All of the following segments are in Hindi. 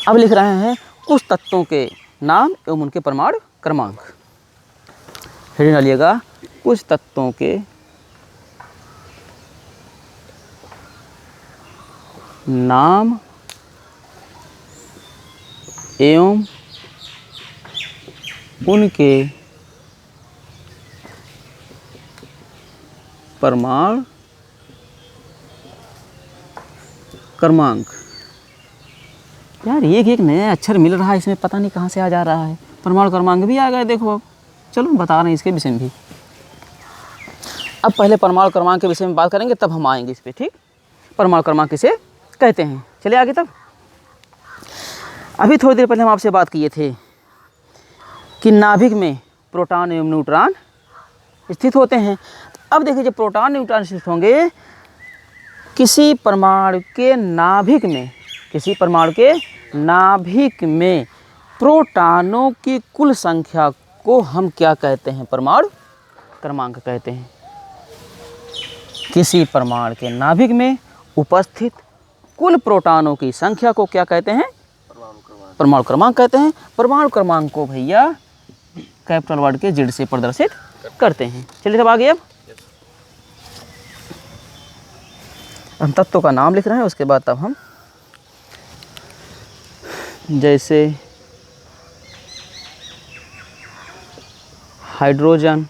अब लिख रहे हैं कुछ तत्वों के नाम एवं उनके परमाणु क्रमांक। हेडिंग डालिएगा कुछ तत्वों के नाम एवं उनके परमाणु क्रमांक। यार एक नया अक्षर मिल रहा है इसमें, पता नहीं कहाँ से आ जा रहा है। परमाणु क्रमांक भी आ गए, देखो अब चलो बता रहे हैं इसके विषय में भी। अब पहले परमाणु क्रमांक के विषय में बात करेंगे, तब हम आएंगे इस पे, ठीक। परमाणु क्रमांक किसे कहते हैं, चलिए आगे। तब अभी थोड़ी देर पहले हम आपसे बात किए थे कि नाभिक में प्रोटॉन एवं न्यूट्रॉन स्थित होते हैं। अब देखिए जब प्रोटॉन न्यूट्रॉन स्थित होंगे किसी परमाणु के नाभिक में, किसी परमाणु के नाभिक में प्रोटॉनों की कुल संख्या को हम क्या कहते हैं, परमाणु क्रमांक कहते हैं। किसी परमाणु के नाभिक में उपस्थित कुल प्रोटॉनों की संख्या को क्या कहते हैं, परमाणु क्रमांक कहते हैं। परमाणु क्रमांक को भैया कैपिटल वर्ड के जेड से प्रदर्शित करते हैं। चलिए तब आगे। अब हम तत्वों का नाम लिख रहे हैं, उसके बाद तब हम जैसे हाइड्रोजन,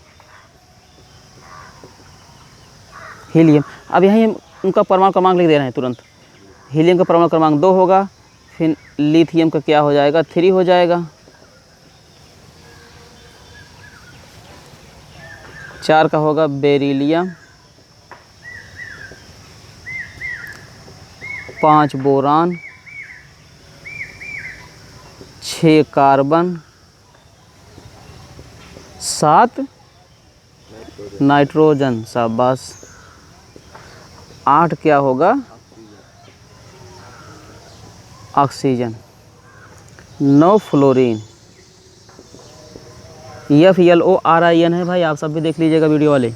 हीलियम। अब यहीं हम उनका परमाणु क्रमांक लिख दे रहे हैं तुरंत। हीलियम का परमाणु क्रमांक 2 होगा, फिर लिथियम का क्या हो जाएगा, 3 हो जाएगा। 4 का होगा बेरिलियम, 5 बोरान, 6 कार्बन, 7 नाइट्रोजन, शाबाश। 8 क्या होगा, ऑक्सीजन। 9 फ्लोरीन, FLORIN है भाई, आप सब भी देख लीजिएगा वीडियो वाले।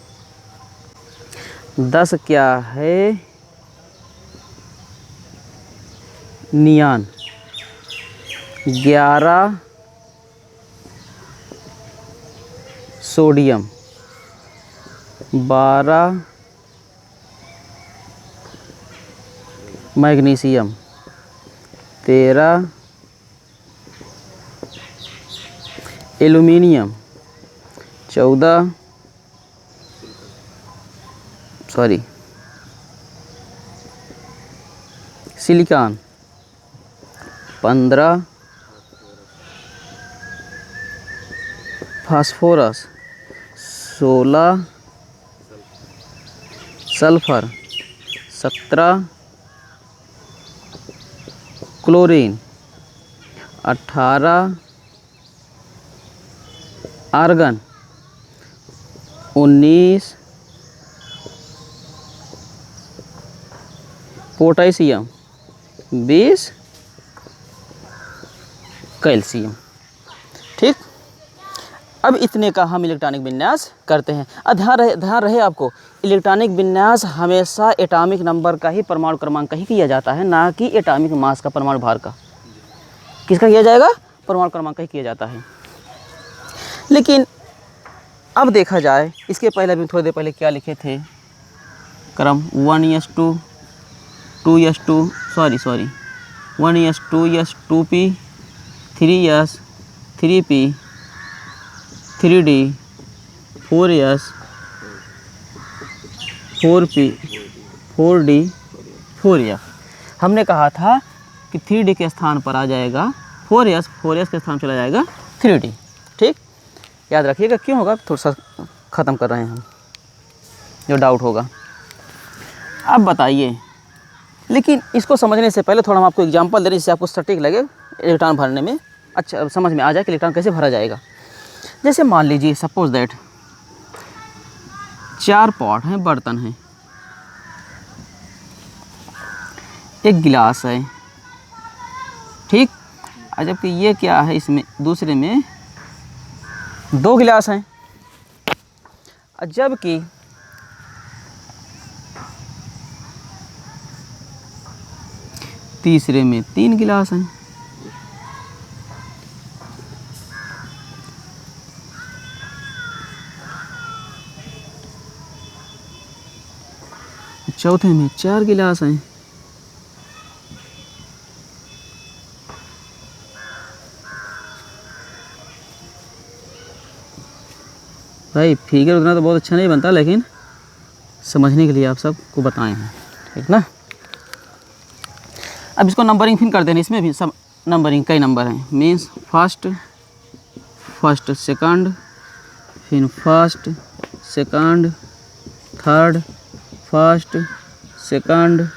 10 क्या है, neon. 11 sodium. 12 magnesium. 13 aluminium. 14 silicon. 15 phosphorus. 16 sulphur. 17 chlorine. 18 argon. 19 potassium. 20 calcium. ठीक, अब इतने का हम इलेक्ट्रॉनिक विन्यास करते हैं। ध्यान रहे आपको, इलेक्ट्रॉनिक विन्यास हमेशा एटॉमिक नंबर का ही, परमाणु क्रमांक का ही किया जाता है, ना कि एटॉमिक मास का, परमाणु भार का। किसका किया जाएगा, परमाणु क्रमांक का ही किया जाता है। लेकिन अब देखा जाए, इसके पहले भी थोड़ी देर पहले क्या लिखे थे, क्रम 1s2 2s2 1s 2s 2p 3s 3p 3d 4s 4p 4d 4f। हमने कहा था कि 3d के स्थान पर आ जाएगा 4s, 4s के स्थान चला जाएगा 3d। ठीक, याद रखिएगा, क्यों होगा थोड़ा सा ख़त्म कर रहे हैं हम, जो डाउट होगा। अब बताइए, लेकिन इसको समझने से पहले थोड़ा हम आपको एग्जांपल दे रहे हैं जिससे आपको सटीक लगे इलेक्ट्रॉन भरने में, अच्छा समझ में आ जाए कि इलेक्ट्रॉन कैसे भरा जाएगा। जैसे मान लीजिए सपोज दैट 4 पॉट हैं, बर्तन हैं, एक गिलास है, ठीक। जबकि ये क्या है, इसमें दूसरे में 2 गिलास हैं, जबकि तीसरे में 3 गिलास हैं। चौथे में 4 गिलास हैं। भाई फिगर उतना तो बहुत अच्छा नहीं बनता, लेकिन समझने के लिए आप सबको बताए हैं, ठीक ना। अब इसको नंबरिंग फिर कर देना, इसमें भी सब नंबरिंग कई नंबर हैं, मीन्स फर्स्ट सेकंड, फिर first second third, first second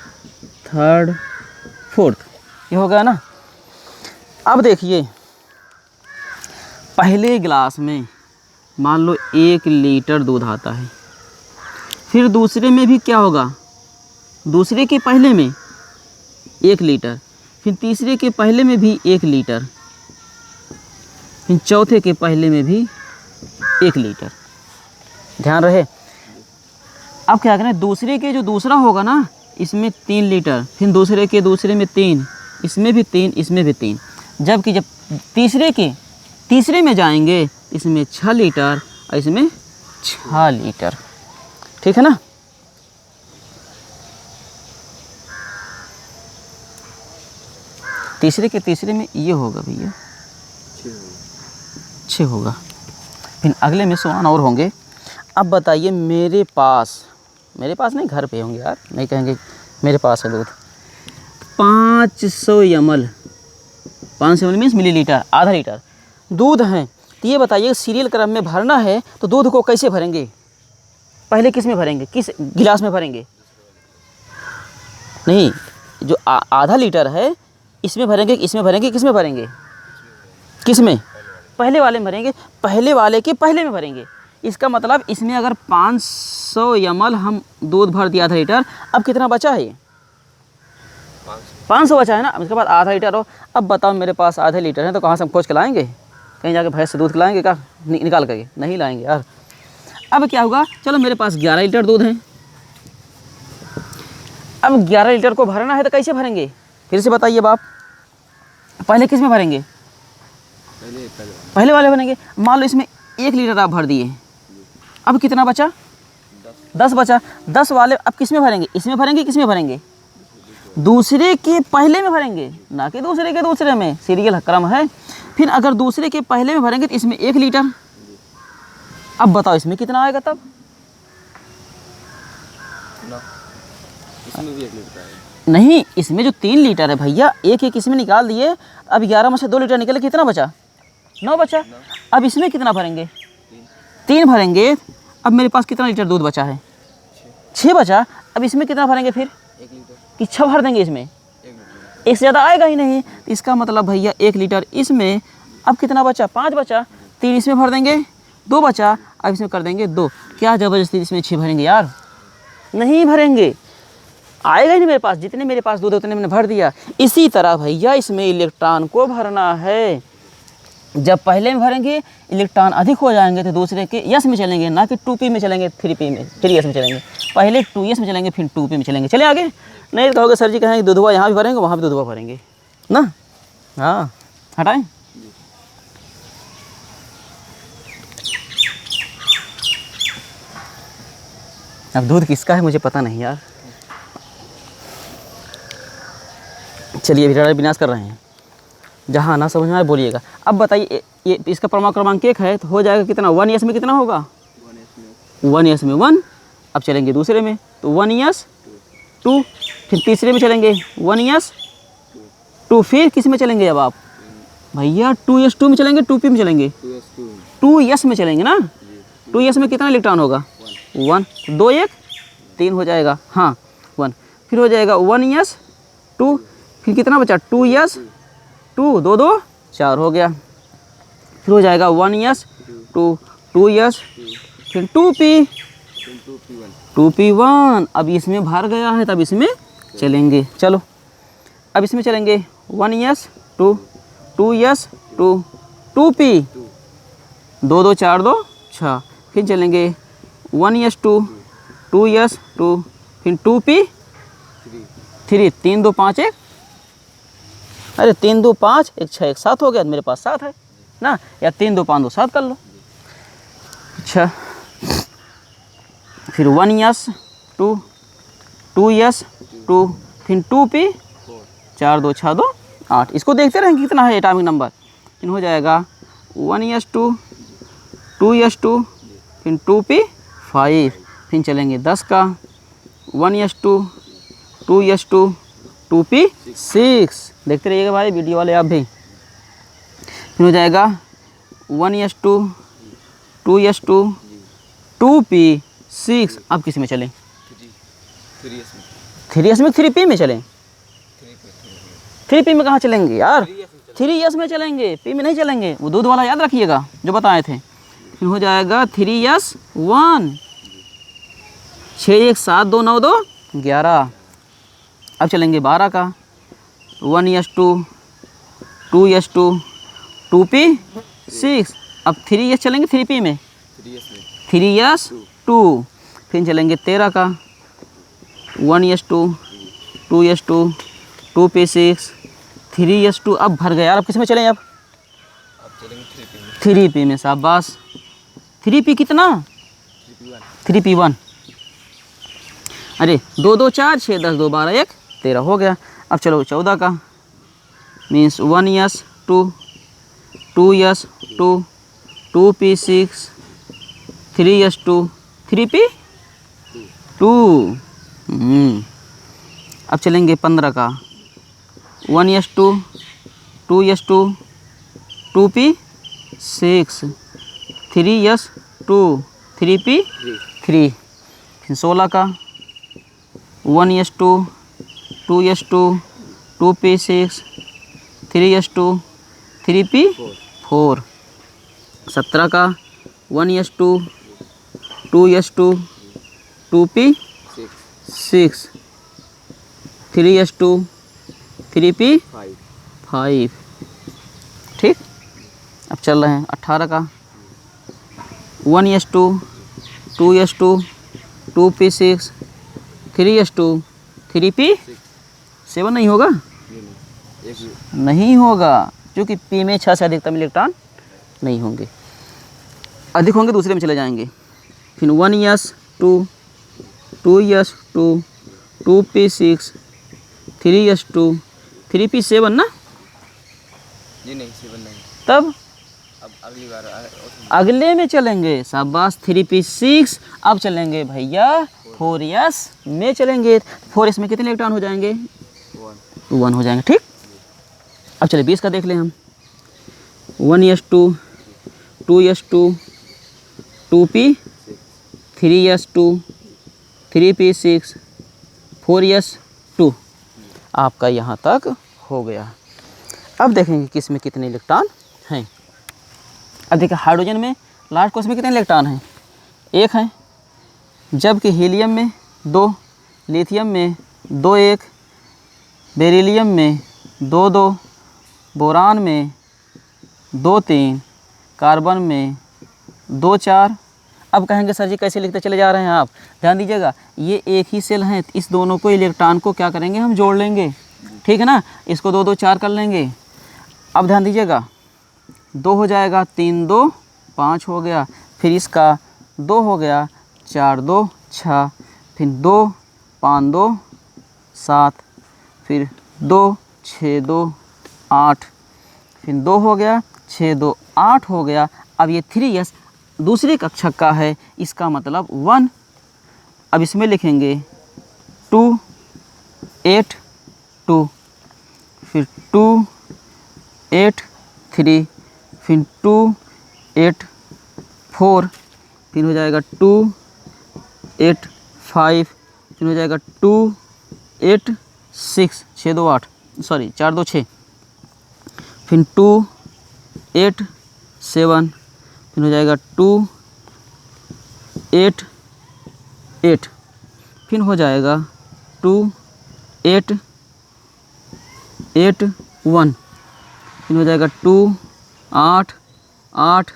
third fourth, ये हो गया ना। अब देखिए पहले गिलास में मान लो 1 लीटर दूध आता है, फिर दूसरे में भी क्या होगा, दूसरे के पहले में 1 लीटर, फिर तीसरे के पहले में भी 1 लीटर, फिर चौथे के पहले में भी 1 लीटर। ध्यान रहे। अब क्या करें, दूसरे के जो दूसरा होगा ना, इसमें 3 लीटर, फिर दूसरे के दूसरे में 3, इसमें भी 3, इसमें भी 3, जबकि जब तीसरे में जाएंगे इसमें 6 लीटर और इसमें 6 लीटर, ठीक है ना। तीसरे में ये होगा भैया 6 होगा, फिर अगले में 100 और होंगे। अब बताइए मेरे पास नहीं, घर पे होंगे यार, नहीं कहेंगे मेरे पास है दूध 500 ml, 500 ml मीन्स मिलीलीटर, आधा लीटर दूध है। तो ये बताइए सीरियल क्रम में भरना है तो दूध को कैसे भरेंगे, पहले किस में भरेंगे, किस गिलास में भरेंगे, नहीं जो आधा लीटर है इसमें भरेंगे, इसमें भरेंगे, किस में भरेंगे, किस में, पहले वाले में भरेंगे, पहले वाले के पहले में भरेंगे। इसका मतलब इसमें अगर 500 ml हम दूध भर दिया आधा लीटर, अब कितना बचा है, 500 बचा है ना। अब इसके बाद आधा लीटर हो। अब बताओ मेरे पास आधे लीटर है तो कहाँ से हम खोज के लाएंगे, कहीं जाके भैंस से दूध लाएंगे क्या, निकाल करके नहीं लाएंगे यार। अब क्या होगा, चलो मेरे पास 11 लीटर दूध है, अब 11 लीटर को भरना है तो कैसे भरेंगे, फिर से बताइए बाप, पहले किस में भरेंगे, पहले वाले भरेंगे। मान लो इसमें 1 लीटर आप भर दिए, अब कितना बचा, 10 बचा, 10 वाले अब किस में भरेंगे, इसमें भरेंगे, किस में भरेंगे, दूसरे के पहले में भरेंगे, ना कि दूसरे के दूसरे में, सीरियल क्रम है। फिर अगर दूसरे के पहले में भरेंगे तो इसमें 1 लीटर, अब बताओ इसमें कितना आएगा तब, इसमें भी 1 लीटर आएगा, नहीं इसमें जो 3 लीटर है भैया, एक इसमें निकाल दिए, अब 11 में से 2 लीटर निकले, कितना बचा, 9 बचा। अब इसमें कितना भरेंगे, 3 भरेंगे, अब मेरे पास कितना लीटर दूध बचा है, 6 बचा। अब इसमें कितना भरेंगे फिर, 1 लीटर कि 6 भर देंगे, इसमें 1 लीटर, एक से ज़्यादा आएगा ही नहीं। इसका मतलब भैया 1 लीटर इसमें, अब कितना बचा, 5 बचा, 3 इसमें भर देंगे, 2 बचा, अब इसमें कर देंगे 2। क्या ज़बरदस्ती इसमें 6 भरेंगे यार, नहीं भरेंगे, आएगा ही नहीं मेरे पास, जितने मेरे पास दूध है उतने मैंने भर दिया। इसी तरह भैया इसमें इलेक्ट्रॉन को भरना है, जब पहले में भरेंगे इलेक्ट्रॉन अधिक हो जाएंगे तो दूसरे के यस में चलेंगे, ना कि 2p में चलेंगे, 3p में, 3s में चलेंगे, पहले 2s में चलेंगे फिर 2p में चलेंगे। चले आगे, नहीं तो कहोगे सर जी कहेंगे दूधवा यहाँ भी भरेंगे वहाँ भी दूधवा भरेंगे ना। हाँ हटाएं, अब दूध किसका है मुझे पता नहीं यार। चलिए अभी विनाश कर रहे हैं, जहाँ ना समझ में आए बोलिएगा। अब बताइए ये इसका परमाणु क्रमांक 1 है तो हो जाएगा कितना, 1s में कितना होगा, 1s में 1। अब चलेंगे दूसरे में तो 1s 2, फिर तीसरे में चलेंगे 1s 2, फिर किस में चलेंगे अब आप भैया, 2s 2 में चलेंगे, 2p में चलेंगे, 2s में चलेंगे ना। 2s में कितना इलेक्ट्रॉन होगा, 1, 2 1 3 हो जाएगा, हाँ 1, फिर हो जाएगा 1s 2, फिर कितना बचा 2s 2 2 2 4 हो गया, फिर हो जाएगा 1s 2 2s फिर 2p 2p1। अब इसमें भर गया है तब इसमें चलेंगे, चलो अब इसमें चलेंगे 1s 2 2s 2 2p 2 2 4 2 6, फिर चलेंगे 1s 2 2s 2 फिर 2p 3 3 2 5 1, अरे 3 2 5 1 6 1 7 हो गया, मेरे पास 7 है ना, या 3 2 5 2 7 कर लो। अच्छा फिर 1s 2 2s2 फिर 2p 4 2 6 2 8। इसको देखते रहेंगे कितना है एटॉमिक नंबर। फिर हो जाएगा 1s2 2s2 फिर 2p 5। फिर चलेंगे 10 का 1s2 2s2 2p 6। देखते रहिएगा भाई वीडियो वाले आप भी। फिर हो जाएगा 1s2 2s2 2p 6। अब किस में चलें? 3s में 3p में चलें? 3p में कहाँ चलेंगे यार? 3s में चलेंगे, p में नहीं चलेंगे। वो दूध वाला याद रखिएगा जो बताए थे। फिर हो जाएगा 3s1 6 1 7 2 9 2 11। अब चलेंगे 12 का 1s2 2s2 2p 6। अब 3s चलेंगे 3p में 3s2। फिर चलेंगे 13 का 1s2 2s2 2p 6 3s2। अब भर गया यार। अब किस में चलें? अब चलेंगे 3p में। शाबाश। 3p कितना? 3p1। अरे 2 2 4 6 10 2 12 1 13 हो गया। अब चलो 14 का means 1s2 2s2 2p 6 3s2 3p 2। अब चलेंगे 15 का 1s2 2s2 2p 6 3s2 3p 3। फिर 16 का 1s2 2s2 2p 6 3s2 3p 4। 17 का 1s2 2s2 2p 6 3s2 3p 5। ठीक। अब चल रहे हैं 18 का 1s2 2s2 2p 6 3s2 3p 7 नहीं होगा? नहीं होगा क्योंकि p में 6 से अधिकतम इलेक्ट्रॉन नहीं होंगे। अधिक होंगे दूसरे में चले जाएंगे। फिर 1s2 2s2 2p 6 3s2 3p 7 ना? जी नहीं 7 नहीं। तब अब अगली बार अगले में चलेंगे। शाबाश 3p 6। अब चलेंगे भैया 4s में चलेंगे। 4s में कितने इलेक्ट्रॉन हो जाएंगे? 1 हो जाएंगे। ठीक। अब चलिए 20 का देख लें हम 1s2 2s2 2p 3s2 3p 6 4s2। आपका यहाँ तक हो गया। अब देखेंगे किस में कितने इलेक्ट्रॉन हैं। अब देखिए हाइड्रोजन में लास्ट कोर्स में कितने इलेक्ट्रॉन हैं? 1 हैं। जबकि हीलियम में 2, लिथियम में 2 1, बेरिलियम में 2 2, बोरान में 2 3, कार्बन में 2 4। अब कहेंगे सर जी कैसे लिखते चले जा रहे हैं आप? ध्यान दीजिएगा ये एक ही सेल हैं। इस दोनों को इलेक्ट्रॉन को क्या करेंगे हम? जोड़ लेंगे। ठीक है ना? इसको 2 2 4 कर लेंगे। अब ध्यान दीजिएगा 2 हो जाएगा 3 2 5 हो गया। फिर इसका 2 हो गया 4 2 6 फिर 2 5 2 7 फिर 2 6 2 8 फिर 2 हो गया 6 2 8 हो गया। अब ये 3s दूसरी कक्षा का है, इसका मतलब 1। अब इसमें लिखेंगे 2 8 2 फिर 2 8 3 फिर 2 8 4 फिर हो जाएगा 2 8 5 फिर हो जाएगा 2 8 6 6 2 8 सॉरी 4 2 6 फिर 2 8 7 फिर हो जाएगा 2 8 8 फिर हो जाएगा 2 8 8 1 फिर हो जाएगा 2 8 8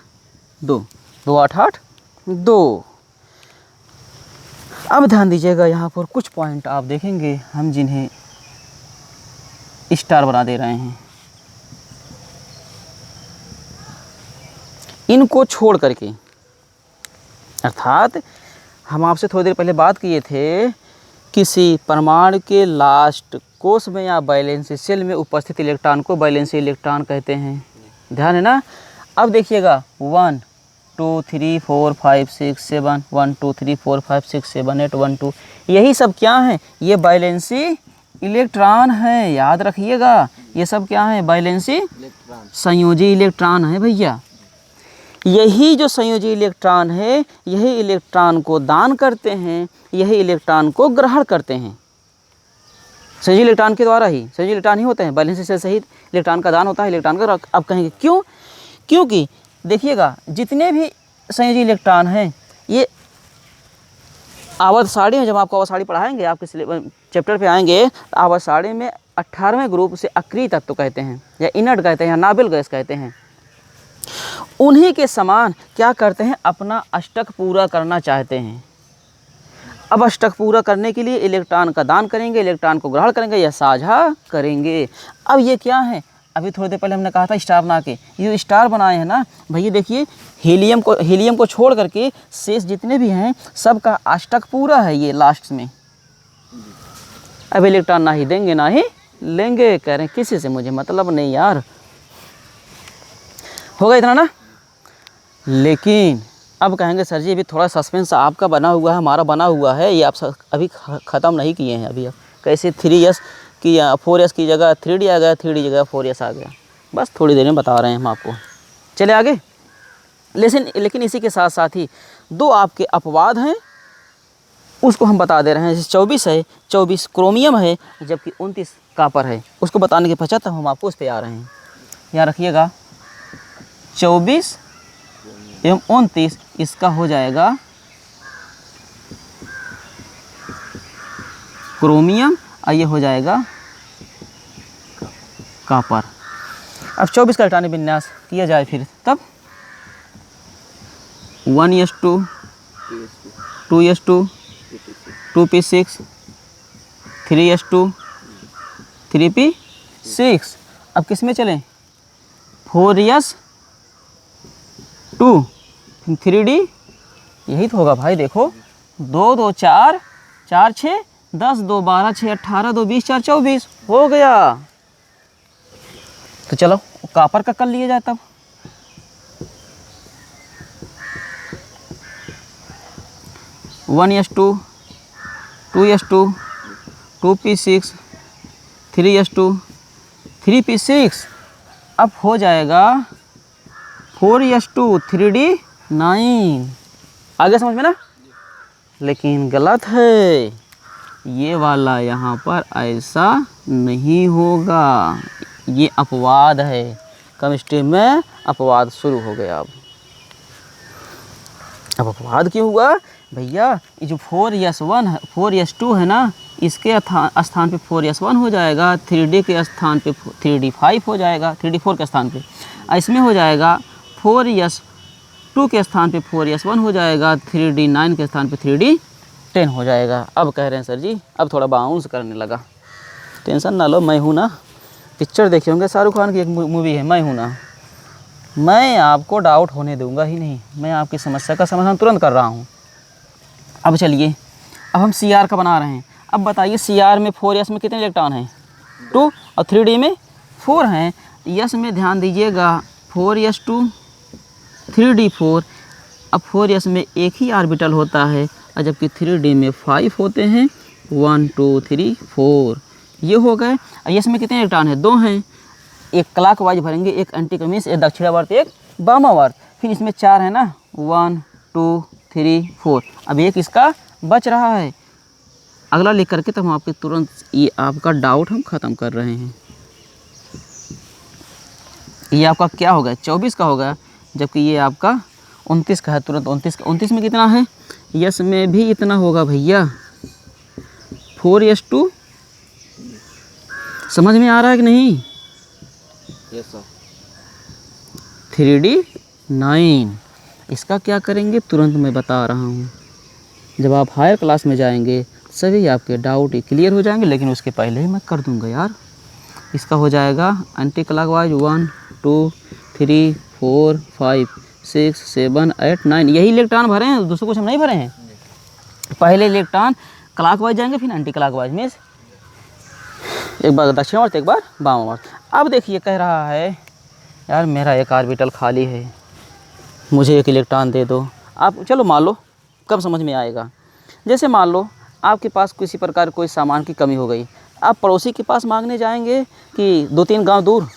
2 2 8 8 2। अब ध्यान दीजिएगा यहाँ पर कुछ पॉइंट आप देखेंगे हम जिन्हें स्टार बना दे रहे हैं। इनको छोड़ करके, अर्थात हम आपसे थोड़ी देर पहले बात किए थे किसी परमाणु के लास्ट कोष में या वैलेंसी शेल में उपस्थित इलेक्ट्रॉन को वैलेंसी इलेक्ट्रॉन कहते हैं। ध्यान है ना। अब देखिएगा 1 2 3 4 5 6 7 1 2 3 4 5 6 7 8 1 2 यही सब क्या है, ये वैलेंसी इलेक्ट्रॉन है। याद रखिएगा ये सब क्या है, वैलेंसी संयोजी इलेक्ट्रॉन है भैया। यही जो संयोजी इलेक्ट्रॉन है यही इलेक्ट्रॉन को दान करते हैं, यही इलेक्ट्रॉन को ग्रहण करते हैं। संयोजी इलेक्ट्रॉन के द्वारा ही संयोजी इलेक्ट्रॉन ही होते हैं, वैलेंसी शेल सहित इलेक्ट्रॉन का दान होता है, इलेक्ट्रॉन का। अब कहेंगे क्यों, क्योंकि देखिएगा जितने भी संयोजी इलेक्ट्रॉन हैं ये आवर्त सारणी में, जब आपको आवर्त सारणी पढ़ाएंगे आपके चैप्टर पे आएंगे, तो आवर्त सारणी में 18वें ग्रुप से अक्रिय तत्व कहते हैं या इनर्ट कहते हैं या नाबिल गैस कहते हैं। उन्हीं के समान क्या करते हैं, अपना अष्टक पूरा करना चाहते हैं। अब अष्टक पूरा करने के लिए इलेक्ट्रॉन का दान करेंगे, इलेक्ट्रॉन को ग्रहण करेंगे या साझा करेंगे। अब ये क्या है, अभी थोड़ी देर पहले हमने कहा था स्टार बना के, ये स्टार बनाए हैं ना भैया, देखिए हीलियम को छोड़ करके शेष जितने भी हैं सबका अष्टक पूरा है ये लास्ट में। अब इलेक्ट्रॉन ना ही देंगे ना ही लेंगे, कह रहे हैं किसी से मुझे मतलब नहीं यार। होगा इतना ना। लेकिन अब कहेंगे सर जी अभी थोड़ा सस्पेंस आपका बना हुआ है, हमारा बना हुआ है, ये आप अभी ख़त्म नहीं किए हैं। अभी अब कैसे 3s की 4s की जगह 3d आ गया, 3d जगह 4s आ गया, बस थोड़ी देर में बता रहे हैं हम आपको। चले आगे। लेकिन इसी के साथ साथ ही दो आपके अपवाद हैं, उसको हम बता दे रहे हैं। जैसे 24 है, 24 क्रोमियम है, जबकि 29 कापर है। उसको बताने के पश्चात हम आपको उस पर आ रहे हैं। यहाँ रखिएगा 24 एवं 29 इसका हो जाएगा क्रोमियम और ये हो जाएगा कापर। अब 24 का इलेक्ट्रॉनिक विन्यास किया जाए फिर तब 1s2 2s2 2p6 3s2 3p6। अब किस में चलें, 4s2 3d, यही तो होगा भाई। देखो 2 2 4 4 6 10 2 12 6 18 2 20 4 24 हो गया। तो चलो कापर का कर लिया जाए तब। One s2 2s2 2p6 3s2 3p6। अब हो जाएगा 4s2 3d9। आगे समझ में ना। लेकिन गलत है, ये वाला यहाँ पर ऐसा नहीं होगा, ये अपवाद है। केमिस्ट्री में अपवाद शुरू हो गया। अब अपवाद क्यों हुआ भैया, ये जो 4s1 है 4s2 है ना, इसके स्थान पे 4s1 हो जाएगा, 3d के स्थान पे 3d5 हो जाएगा, 3d4 के स्थान पे। इसमें हो जाएगा 4s2 के स्थान पे 4s1 हो जाएगा, 3d9 के स्थान पे 3d10 हो जाएगा। अब कह रहे हैं सर जी अब थोड़ा बाउंस करने लगा। टेंशन ना लो, मैं हूँ ना। पिक्चर देखे होंगे शाहरुख खान की एक मूवी है मैं हूँ ना, मैं आपको डाउट होने दूंगा ही नहीं। मैं आपकी समस्या का समाधान तुरंत कर रहा हूँ। अब चलिए, अब हम CR का बना रहे हैं। अब बताइए CR में 4s में कितने इलेक्ट्रॉन हैं, 2, और 3d में 4 हैं। यस में ध्यान दीजिएगा 4s2 3d4। अब 4s में एक ही ऑर्बिटल होता है, और जबकि 3d में 5 होते हैं, 1 2 3 4 ये हो गए। और यस में कितने इलेक्ट्रॉन हैं, 2 हैं। एक क्लॉकवाइज भरेंगे, एक एंटी क्लॉकवाइज, एक दक्षिणावर्त एक वामावर्त। फिर इसमें 4 है ना, 1 2 3 4। अब एक इसका बच रहा है, अगला लिख करके तब हम आपके तुरंत ये आपका डाउट हम ख़त्म कर रहे हैं। ये आपका क्या होगा, 24 का होगा, जबकि ये आपका 29 का है। तुरंत 29 में कितना है, यस में भी इतना होगा भैया, 4s2। समझ में आ रहा है कि नहीं। Yes sir. 3d9 इसका क्या करेंगे तुरंत मैं बता रहा हूँ। जब आप हायर क्लास में जाएंगे सभी आपके डाउट क्लियर हो जाएंगे, लेकिन उसके पहले ही मैं कर दूंगा यार। इसका हो जाएगा एंटी क्लॉकवाइज 1 2 3 4 5 6 7 8 9। यही इलेक्ट्रॉन भरे हैं, दूसरे कुछ हम नहीं भरे हैं। पहले इलेक्ट्रॉन क्लॉकवाइज जाएंगे फिर एंटी क्लॉकवाइज, मीन्स एक बार दक्षिणावर्त एक बार वामावर्त। अब देखिए कह रहा है यार मेरा एक ऑर्बिटल खाली है, मुझे एक इलेक्ट्रॉन दे दो। आप चलो मान लो कब समझ में आएगा, जैसे मान लो आपके पास किसी प्रकार कोई सामान की कमी हो गई, आप पड़ोसी के पास मांगने जाएंगे कि 2-3 गांव दूर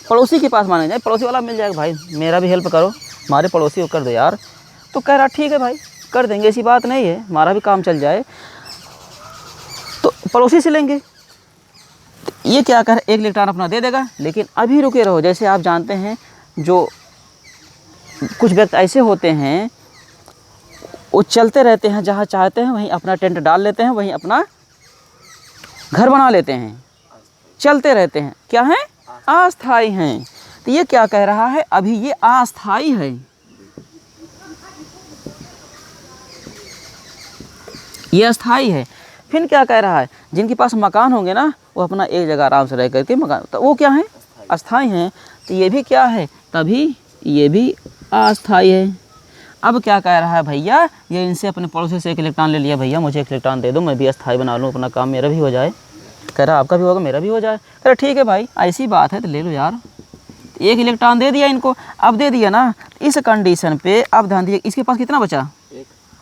पड़ोसी के पास मांगने जाए, पड़ोसी वाला मिल जाएगा, भाई मेरा भी हेल्प करो, हमारे पड़ोसी को कर दो यार। तो कह रहा ठीक है भाई कर देंगे, ऐसी बात नहीं है, हमारा भी काम चल जाए, तो पड़ोसी से लेंगे। ये क्या कर एक इलेक्ट्रॉन अपना दे देगा, लेकिन अभी रुके रहो। जैसे आप जानते हैं जो कुछ व्यक्ति ऐसे होते हैं वो चलते रहते हैं, जहाँ चाहते हैं वहीं अपना टेंट डाल लेते हैं, वहीं अपना घर बना लेते हैं, चलते रहते हैं, क्या हैं अस्थाई हैं। तो ये क्या कह रहा है, अभी ये अस्थाई है, ये अस्थाई है। फिर क्या कह रहा है, जिनके पास मकान होंगे ना वो अपना एक जगह आराम से रह करके मकान, तो वो क्या है अस्थाई हैं। तो ये भी क्या है, तभी ये भी अस्थाई है। अब क्या कह रहा है भैया, ये इनसे अपने पड़ोसी से एक इलेक्ट्रॉन ले लिया, भैया मुझे एक इलेक्ट्रॉन दे दो, मैं भी अस्थाई बना लूँ, अपना काम मेरा भी हो जाए। कह रहा आपका भी होगा मेरा भी हो जाए। कह रहा ठीक है भाई ऐसी बात है तो ले लो यार। एक इलेक्ट्रॉन दे दिया इनको, अब दे दिया ना, इस कंडीशन पे अब ध्यान दीजिए इसके पास कितना बचा,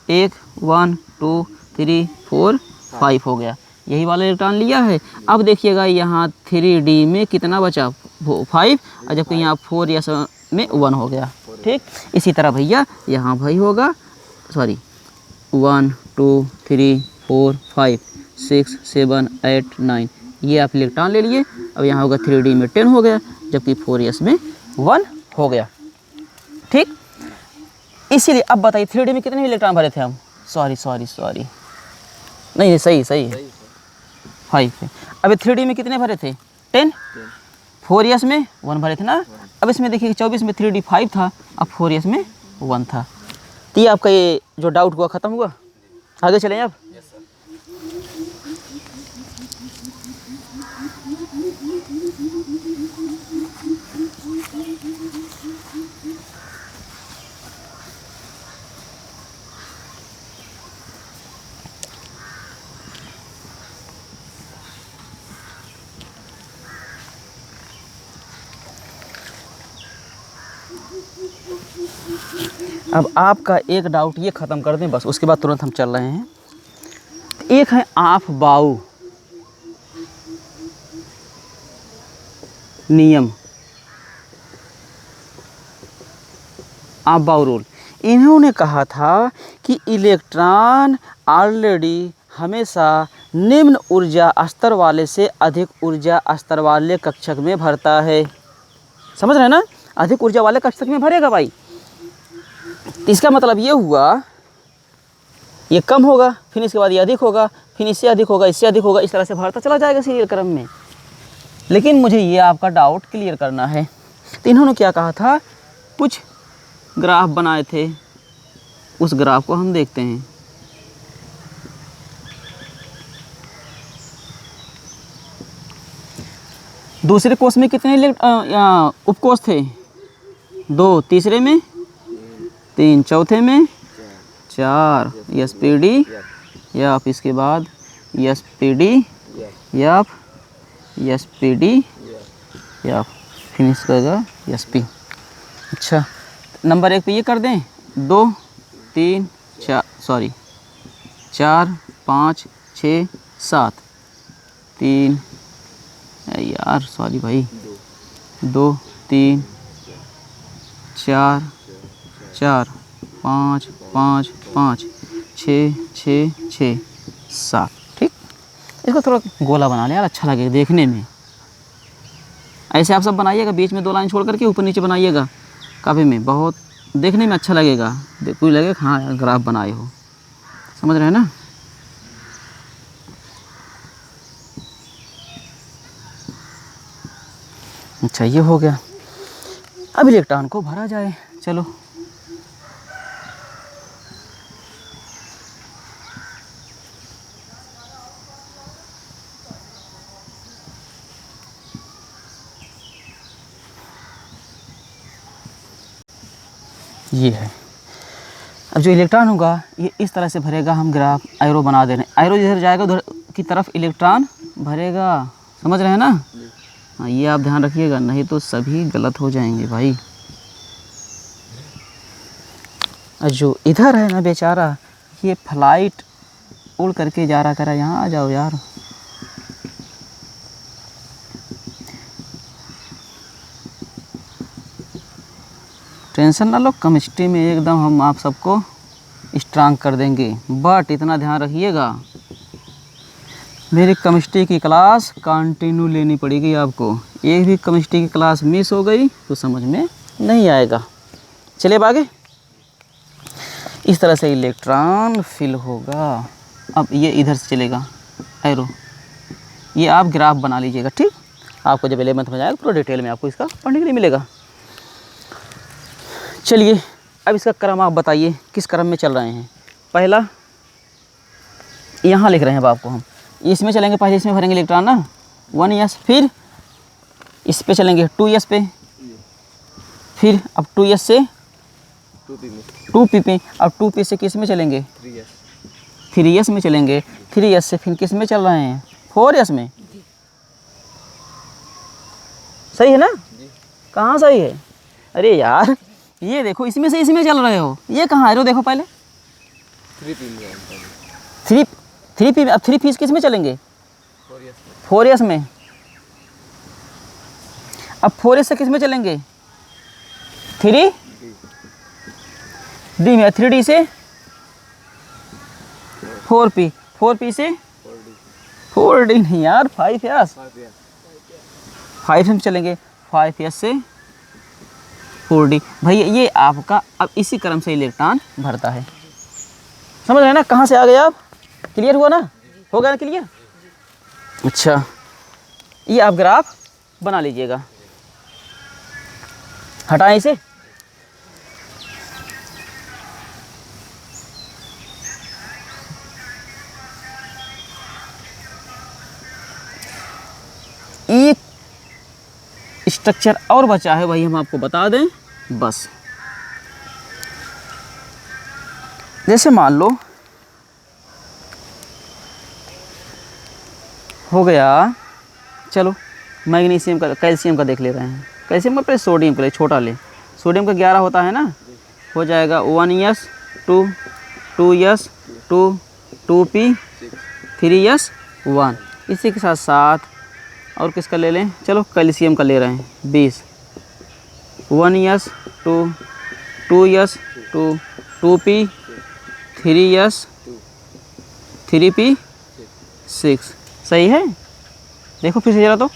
1 1 2 3 4 5 हो गया, यही वाला इलेक्ट्रॉन लिया है। अब देखिएगा यहाँ 3D में कितना बचा 5, और जबकि यहाँ 4 या 7 में 1 हो गया। ठीक इसी तरह भैया यहाँ भाई होगा, सॉरी 1 2 3 4 5 6 7 8 9, ये आप इलेक्ट्रॉन ले लिए। अब यहाँ होगा 3D में 10 हो गया, जबकि 4s में 1 हो गया। ठीक इसीलिए अब बताइए 3D में कितने इलेक्ट्रॉन भरे थे हम, सॉरी नहीं सही 5 है। अब 3D में कितने भरे थे 10, 4s में 1 भरे थे ना। अब इसमें देखिए 24 में 3D 5 था, अब 4s में 1 था। तो ये आपका ये जो डाउट हुआ ख़त्म हुआ, आगे चलें अब। अब आपका एक डाउट ये ख़त्म कर दें बस, उसके बाद तुरंत हम चल रहे हैं। एक है आफ बाऊ नियम, आफ बाऊ रूल। इन्होंने कहा था कि इलेक्ट्रॉन ऑलरेडी हमेशा निम्न ऊर्जा स्तर वाले से अधिक ऊर्जा स्तर वाले कक्षक में भरता है। समझ रहे हैं ना, अधिक ऊर्जा वाले कक्षक में भरेगा भाई। तो इसका मतलब ये हुआ ये कम होगा, फिर इसके बाद ये अधिक होगा, फिर इससे अधिक होगा, इससे अधिक होगा, इस तरह से भरता चला जाएगा सीरियल क्रम में। लेकिन मुझे ये आपका डाउट क्लियर करना है। तो इन्होंने क्या कहा था, कुछ ग्राफ बनाए थे, उस ग्राफ को हम देखते हैं। दूसरे कोष में कितने उपकोष थे, 2, तीसरे में 3, चौथे में 4 एसपीडी या आप इसके बाद एसपीडी या एसपीडी या फिनिश करेगा एसपी। अच्छा नंबर 1 पे ये कर दें, 2 3 4 5 6 7 3 यार सॉरी भाई 2 3 4 5 5 5 6 6 6 7। ठीक इसको थोड़ा गोला बना लें यार, अच्छा लगेगा देखने में। ऐसे आप सब बनाइएगा, बीच में 2 लाइन छोड़ करके ऊपर नीचे बनाइएगा कापी में, बहुत देखने में अच्छा लगेगा। कोई लगेगा हाँ यार ग्राफ बनाए हो, समझ रहे हैं ना। अच्छा ये हो गया, अब इलेक्ट्रॉन को भरा जाए। चलो ये है, अब जो इलेक्ट्रॉन होगा ये इस तरह से भरेगा। हम ग्राफ एरो बना दे रहे हैं, एरो जिधर जाएगा उधर की तरफ इलेक्ट्रॉन भरेगा, समझ रहे हैं ना। हाँ, ये आप ध्यान रखिएगा, नहीं तो सभी गलत हो जाएंगे भाई। और जो इधर है ना बेचारा, ये फ्लाइट उड़ करके जा रहा, करा यहाँ आ जाओ यार। टेंशन ना लो, केमिस्ट्री में एकदम हम आप सबको स्ट्रांग कर देंगे। बट इतना ध्यान रखिएगा, मेरी केमिस्ट्री की क्लास कंटिन्यू लेनी पड़ेगी आपको। एक भी केमिस्ट्री की क्लास मिस हो गई तो समझ में नहीं आएगा। चलिए अब आगे। इस तरह से इलेक्ट्रॉन फिल होगा। अब ये इधर से चलेगा एरो, ये आप ग्राफ बना लीजिएगा, ठीक। आपको जब 11th में जाएगा पूरा डिटेल में आपको इसका पढ़ने के लिए मिलेगा। चलिए अब इसका क्रम आप बताइए, किस क्रम में चल रहे हैं। पहला यहाँ लिख रहे हैं अब आपको हम, इसमें चलेंगे, पहले इसमें भरेंगे इलेक्ट्रॉन ना 1s, फिर इस पे चलेंगे 2s पे, फिर अब 2s से 2p पे, अब 2p से किस में चलेंगे 3s में चलेंगे, 3s से फिर किस में चल रहे हैं 4s में। सही है ना? कहाँ सही है? अरे यार ये देखो, इसमें से इसमें चल रहे हो, ये कहाँ एरो देखो पहले 3p। अब 3p किस में चलेंगे 4s में। अब 4s से किस में चलेंगे 3d में, 3d से 4p से 4d नहीं यार 5s, 5s में चलेंगे, 5s से 4d। भैया ये आपका अब इसी क्रम से इलेक्ट्रॉन भरता है, समझ रहे हैं ना। कहाँ से आ गए आप? क्लियर हुआ ना? हो गया ना क्लियर? अच्छा, ये आप ग्राफ बना लीजिएगा। हटाएं इसे। एक स्ट्रक्चर और बचा है भाई, हम आपको बता दें बस। जैसे मान लो हो गया, चलो मैग्नीशियम का, कैल्शियम का देख ले रहे हैं। कैल्शियम का पहले सोडियम का ले, छोटा ले। सोडियम का 11 होता है ना, हो जाएगा 1s 2 2s 2 2p 3s 1। इसी के साथ साथ और किसका ले लें, चलो कैल्शियम का ले रहे हैं 20 1s 2 2s 2 2p 3s 3p 6। सही है? देखो फिर से जरा तो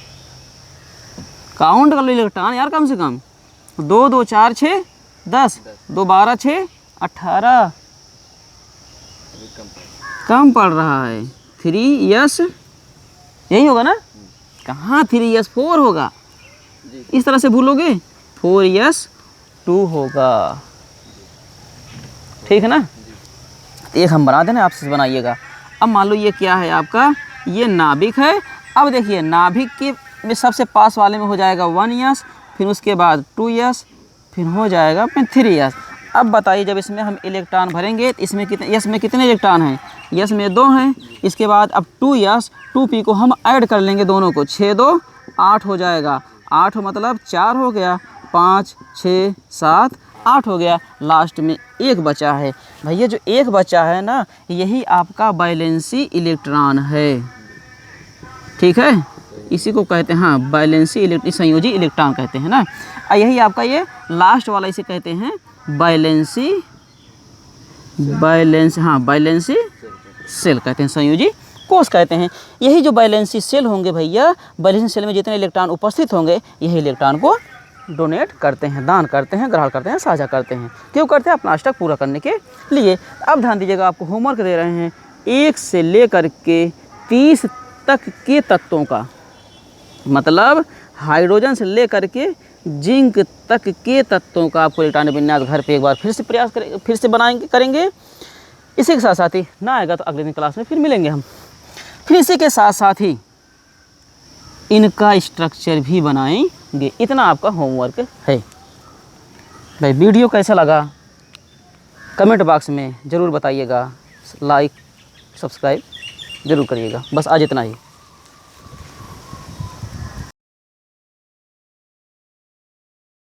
काउंट कर लो इलेक्ट्रॉन यार, कम से कम 2 2 4 6 10 2 12 6 18। कम पड़ रहा है 3s, यही होगा ना? कहाँ 3s 4 होगा, इस तरह से भूलोगे 4s 2 होगा, ठीक है ना। एक हम बना देना, आपसे बनाइएगा। अब मान लो ये क्या है आपका, ये नाभिक है। अब देखिए नाभिक के में सबसे पास वाले में हो जाएगा 1s, फिर उसके बाद 2s, फिर हो जाएगा 3s। अब बताइए जब इसमें हम इलेक्ट्रॉन भरेंगे तो इसमें कितने, यस में कितने इलेक्ट्रॉन हैं, यस में 2 हैं। इसके बाद अब 2s 2p को हम ऐड कर लेंगे दोनों को, 6 2 8 हो जाएगा, 8 मतलब 4 हो गया, 5 6 7 8 हो गया। लास्ट में एक बचा है भैया, जो एक बचा है ना, यही आपका वैलेंसी इलेक्ट्रॉन है, ठीक है। इसी को कहते हैं हाँ वैलेंसी संयोजी इलेक्ट्रॉन कहते हैं ना। यही आपका ये लास्ट वाला इसे कहते हैं वैलेंसी सेल कहते हैं, संयोजी कोष कहते हैं। यही जो वैलेंसी सेल होंगे भैया, वैलेंसी सेल में जितने इलेक्ट्रॉन उपस्थित होंगे, यही इलेक्ट्रॉन को डोनेट करते हैं, दान करते हैं, ग्रहण करते हैं, साझा करते हैं। क्यों करते हैं? अपना अष्टक पूरा करने के लिए। अब ध्यान दीजिएगा, आपको होमवर्क दे रहे हैं 1 से लेकर के 30 तक के तत्वों का, मतलब हाइड्रोजन से लेकर के जिंक तक के तत्वों का आपको इलेक्ट्रॉन विन्यास घर पे एक बार फिर से प्रयास करेंगे, फिर से करेंगे। इसी के साथ साथ ही ना आएगा तो अगले दिन क्लास में फिर मिलेंगे हम। फिर इसी के साथ साथ ही इनका स्ट्रक्चर भी बनाएंगे। इतना आपका होमवर्क है भाई। वीडियो कैसा लगा कमेंट बॉक्स में ज़रूर बताइएगा। लाइक सब्सक्राइब ज़रूर करिएगा। बस आज इतना ही।